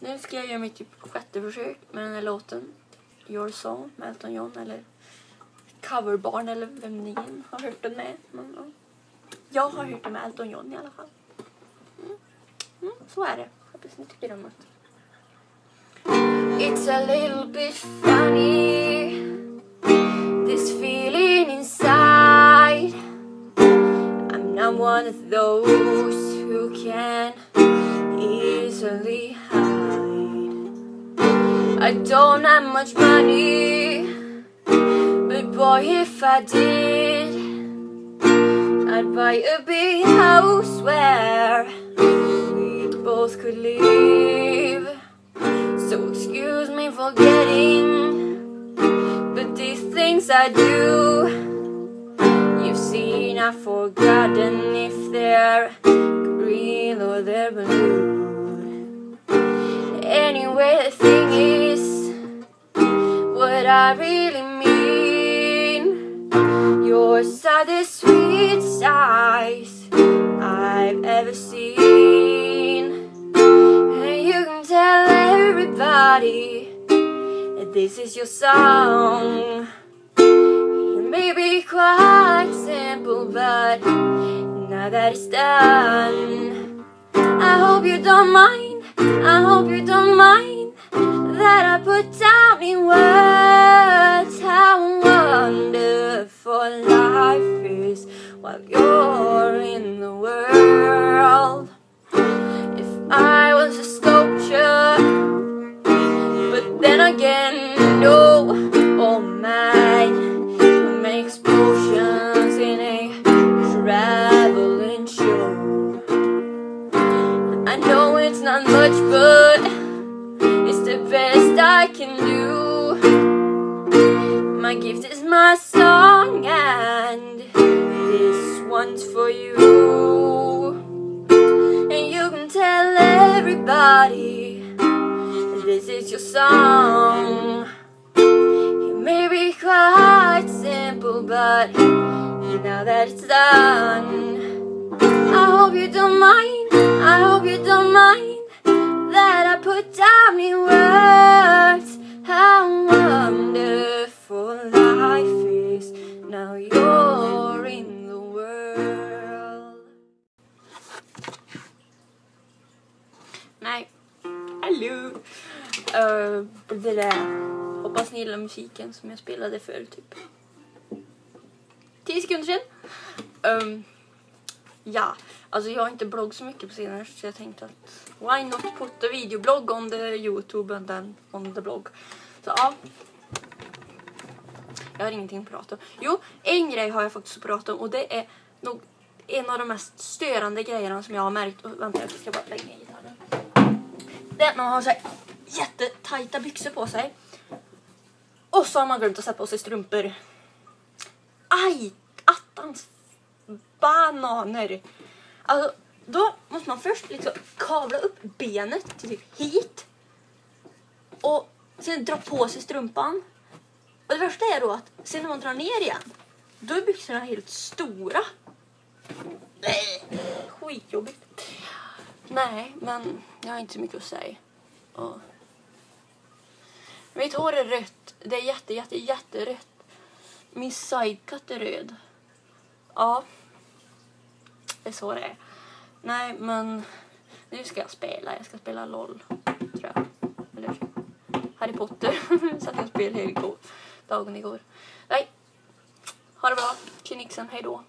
Nu ska jag göra mitt typ 6:e försök med den här låten. Your Song med Elton John, eller Coverbarn, eller vem ni har hört den med. Men, ja. Jag har hört den med Elton John i alla fall. Så är det. Hoppas ni tycker om det. It's a little bit funny, this feeling inside. I'm not one of those who can easily hide. I don't have much money, but boy, if I did, I'd buy a big house where we both could live. So excuse me for getting, but these things I do, you've seen, I've forgotten if they're real or they're blue. Anyway, the thing is, what I really mean, yours are the sweetest eyes I've ever seen. And you can tell everybody that this is your song. It may be quite simple, but now that it's done, I hope you don't mind, I hope you don't mind that I put down in words how wonderful life is while you're in the world. If I was a sculpture, but then again, no, oh man, make explosions in a traveling show. I know it's not much, but it's the best I can do. My gift is my song, and this one's for you. And you can tell everybody this is your song. It may be quite simple, but now that it's done, I hope you don't mind, I hope you don't mind that I put down in words how wonderful life is. Now you're in the world. Nej, hallå. Det där. Hoppas ni gillar musiken som jag spelade för typ 10 sekunder sedan. Ja, alltså jag har inte blogg så mycket på senare, så jag tänkte att why not put a videoblogg on the YouTube and then on the blog. Så ja, jag har ingenting att prata om. Jo, en grej har jag faktiskt att prata om, och det är nog en av de mest störande grejerna som jag har märkt. Och vänta, jag ska bara lägga ner gitarren. Det är att man har så här jättetajta byxor på sig, och så har man glömt att sätta på sig strumpor. Aj, attans bananer. Alltså, då måste man först liksom kavla upp benet till typ hit, och sen dra på sig strumpan. Och det värsta är då att sen när man drar ner igen, då är byxorna helt stora. Skitjobbigt. Nej, men jag har inte så mycket att säga. Och mitt hår är rött. Det är jätterött. Min sidecut är röd. Ja, det är så det är. Nej, men nu ska jag spela. Jag ska spela LOL, tror jag. Eller Harry Potter. Så att jag spelade dagen igår. Nej, ha det bra. Tjenixen, hej då.